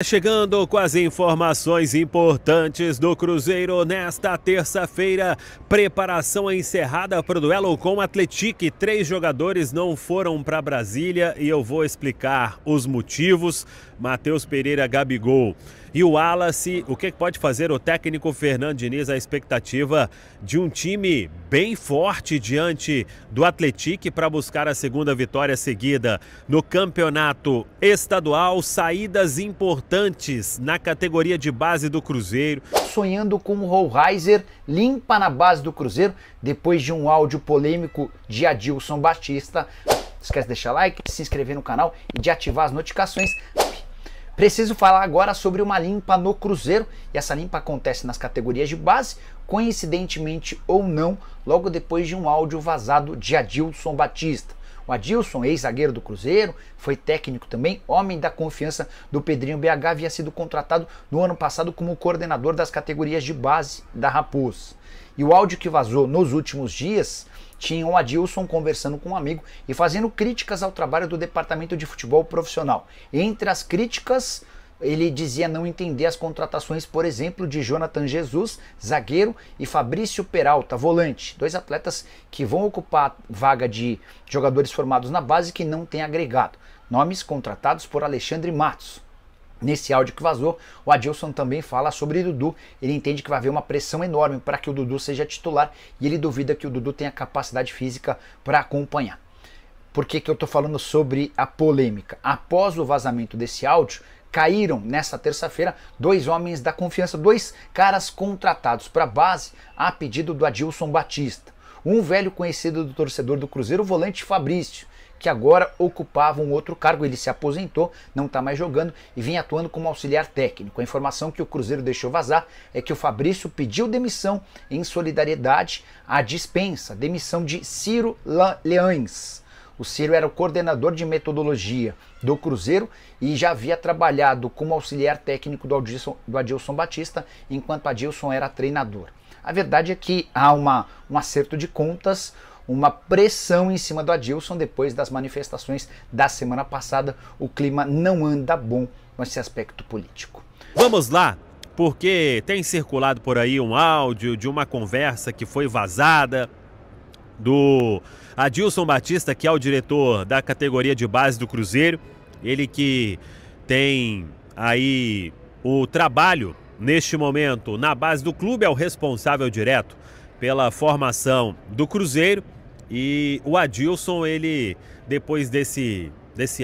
Chegando com as informações importantes do Cruzeiro nesta terça-feira. Preparação encerrada para o duelo com o Atlético. 3 jogadores não foram para Brasília e eu vou explicar os motivos. Matheus Pereira, Gabigol e o Wallace. O que pode fazer o técnico Fernando Diniz? A expectativa de um time bem forte diante do Atlético para buscar a segunda vitória seguida no campeonato estadual. Saídas importantes na categoria de base do Cruzeiro. Sonhando com o Rollraiser limpa na base do Cruzeiro depois de um áudio polêmico de Adilson Batista. Não esquece de deixar like, se inscrever no canal e de ativar as notificações. Preciso falar agora sobre uma limpa no Cruzeiro, e essa limpa acontece nas categorias de base, coincidentemente ou não, logo depois de um áudio vazado de Adilson Batista. O Adilson, ex-zagueiro do Cruzeiro, foi técnico também, homem da confiança do Pedrinho BH, havia sido contratado no ano passado como coordenador das categorias de base da Raposa. E o áudio que vazou nos últimos dias tinha o Adilson conversando com um amigo e fazendo críticas ao trabalho do departamento de futebol profissional. Entre as críticas, ele dizia não entender as contratações, por exemplo, de Jonathan Jesus, zagueiro, e Fabrício Peralta, volante. 2 atletas que vão ocupar vaga de jogadores formados na base que não tem agregado. Nomes contratados por Alexandre Matos. Nesse áudio que vazou, o Adilson também fala sobre Dudu. Ele entende que vai haver uma pressão enorme para que o Dudu seja titular e ele duvida que o Dudu tenha capacidade física para acompanhar. Por que eu estou falando sobre a polêmica? Após o vazamento desse áudio, caíram nesta terça-feira 2 homens da confiança, 2 caras contratados para a base a pedido do Adilson Batista. Um velho conhecido do torcedor do Cruzeiro, o volante Fabrício, que agora ocupava um outro cargo. Ele se aposentou, não está mais jogando e vinha atuando como auxiliar técnico. A informação que o Cruzeiro deixou vazar é que o Fabrício pediu demissão em solidariedade à dispensa, demissão de Ciro Leães. O Ciro era o coordenador de metodologia do Cruzeiro e já havia trabalhado como auxiliar técnico do Adilson Batista, enquanto Adilson era treinador. A verdade é que há um acerto de contas, uma pressão em cima do Adilson depois das manifestações da semana passada. O clima não anda bom nesse aspecto político. Vamos lá, porque tem circulado por aí um áudio de uma conversa que foi vazada do Adilson Batista, que é o diretor da categoria de base do Cruzeiro. Ele que tem aí o trabalho neste momento na base do clube, é o responsável direto pela formação do Cruzeiro. E o Adilson, ele, depois desse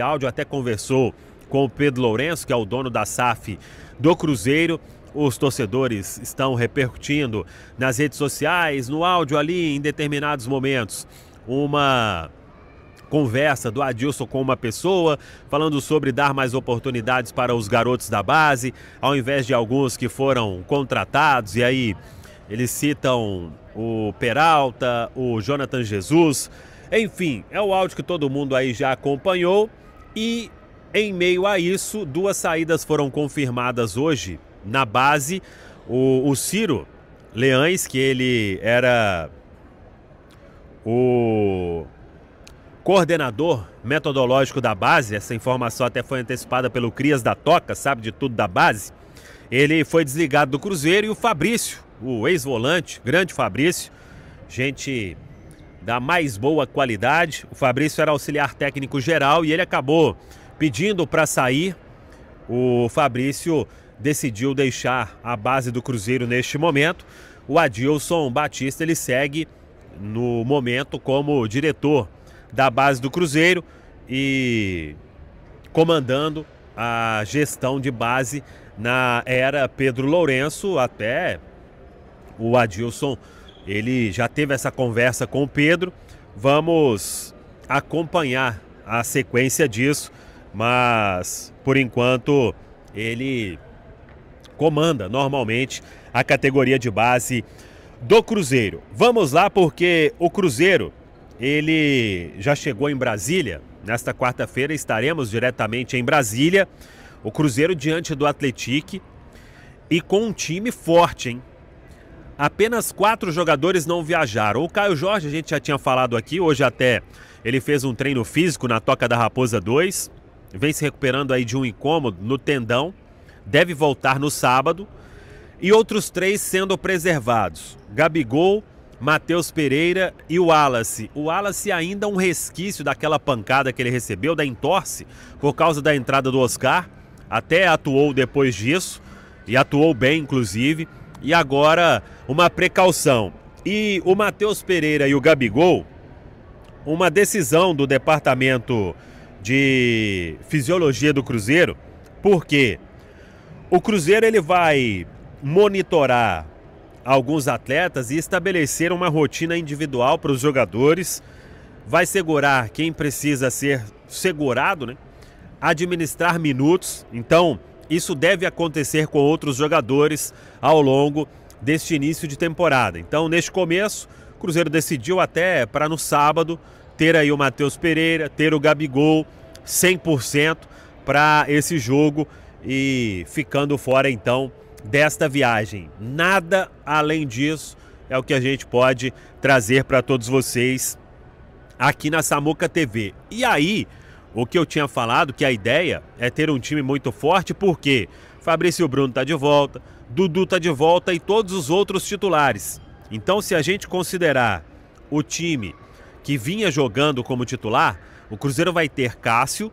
áudio, até conversou com o Pedro Lourenço, que é o dono da SAF do Cruzeiro. Os torcedores estão repercutindo nas redes sociais, no áudio ali, em determinados momentos, uma conversa do Adilson com uma pessoa, falando sobre dar mais oportunidades para os garotos da base, ao invés de alguns que foram contratados. E aí eles citam o Peralta, o Jonathan Jesus, enfim, é o áudio que todo mundo aí já acompanhou. E em meio a isso, 2 saídas foram confirmadas hoje na base. O Ciro Leães, que ele era o coordenador metodológico da base, essa informação até foi antecipada pelo Crias da Toca, sabe de tudo da base, ele foi desligado do Cruzeiro. E o Fabrício, o ex-volante, grande Fabrício, gente da mais boa qualidade. O Fabrício era auxiliar técnico geral e ele acabou pedindo para sair. O Fabrício decidiu deixar a base do Cruzeiro neste momento. O Adilson Batista, ele segue no momento como diretor da base do Cruzeiro e comandando a gestão de base na era Pedro Lourenço. Até o Adilson, ele já teve essa conversa com o Pedro. Vamos acompanhar a sequência disso, mas por enquanto ele comanda normalmente a categoria de base do Cruzeiro. Vamos lá, porque o Cruzeiro, ele já chegou em Brasília. Nesta quarta-feira estaremos diretamente em Brasília. O Cruzeiro diante do Atlético e com um time forte, hein? Apenas 4 jogadores não viajaram. O Caio Jorge, a gente já tinha falado aqui, hoje até ele fez um treino físico na Toca da Raposa 2. Vem se recuperando aí de um incômodo no tendão. deve voltar no sábado. E outros 3 sendo preservados: Gabigol, Matheus Pereira e o Wallace. O Wallace ainda um resquício daquela pancada que ele recebeu, da entorse, por causa da entrada do Oscar. Até atuou depois disso, e atuou bem inclusive. E agora uma precaução. E o Matheus Pereira e o Gabigol, uma decisão do Departamento de Fisiologia do Cruzeiro, porque o Cruzeiro ele vai monitorar alguns atletas e estabelecer uma rotina individual para os jogadores, vai segurar quem precisa ser segurado, né? Administrar minutos. Então isso deve acontecer com outros jogadores ao longo deste início de temporada. Então, neste começo, o Cruzeiro decidiu até para no sábado ter aí o Matheus Pereira, ter o Gabigol 100% para esse jogo e ficando fora então desta viagem. Nada além disso é o que a gente pode trazer para todos vocês aqui na Samuca TV. E aí, o que eu tinha falado, que a ideia é ter um time muito forte, porque Fabrício Bruno está de volta, Dudu está de volta e todos os outros titulares. Então, se a gente considerar o time que vinha jogando como titular, o Cruzeiro vai ter Cássio,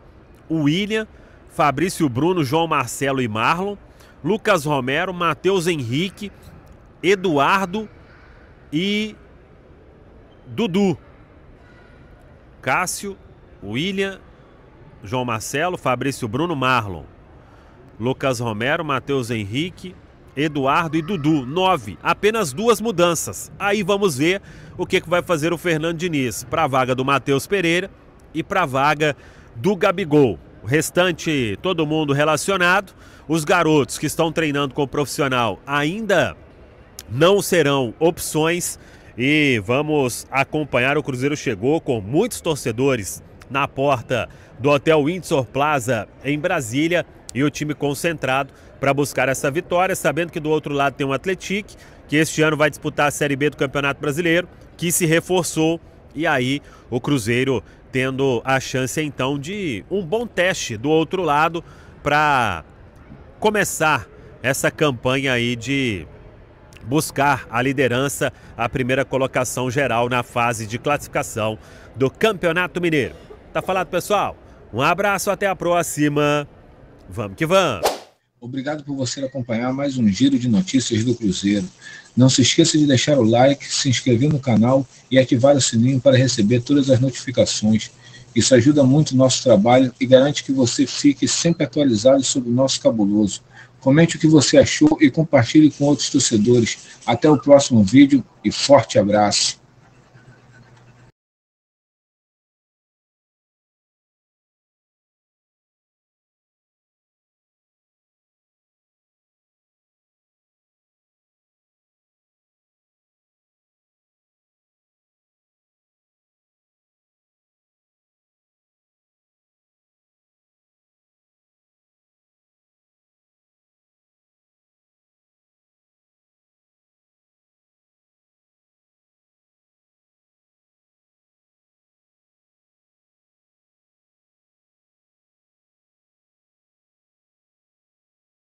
William, Fabrício Bruno, João Marcelo e Marlon, Lucas Romero, Matheus Henrique, Eduardo e Dudu. Cássio, William, João Marcelo, Fabrício Bruno, Marlon, Lucas Romero, Matheus Henrique, Eduardo e Dudu. 9. Apenas 2 mudanças. Aí vamos ver o que vai fazer o Fernando Diniz para a vaga do Matheus Pereira e para a vaga do Gabigol. O restante, todo mundo relacionado. Os garotos que estão treinando com o profissional ainda não serão opções. E vamos acompanhar. O Cruzeiro chegou com muitos torcedores na porta do Hotel Windsor Plaza em Brasília e o time concentrado para buscar essa vitória, sabendo que do outro lado tem um Atlético, que este ano vai disputar a Série B do Campeonato Brasileiro, que se reforçou, e aí o Cruzeiro tendo a chance então de um bom teste do outro lado para começar essa campanha aí de buscar a liderança, a primeira colocação geral na fase de classificação do Campeonato Mineiro. Tá falado, pessoal? Um abraço, até a próxima. Vamos que vamos. Obrigado por você acompanhar mais um giro de notícias do Cruzeiro. Não se esqueça de deixar o like, se inscrever no canal e ativar o sininho para receber todas as notificações. Isso ajuda muito o nosso trabalho e garante que você fique sempre atualizado sobre o nosso cabuloso. Comente o que você achou e compartilhe com outros torcedores. Até o próximo vídeo e forte abraço.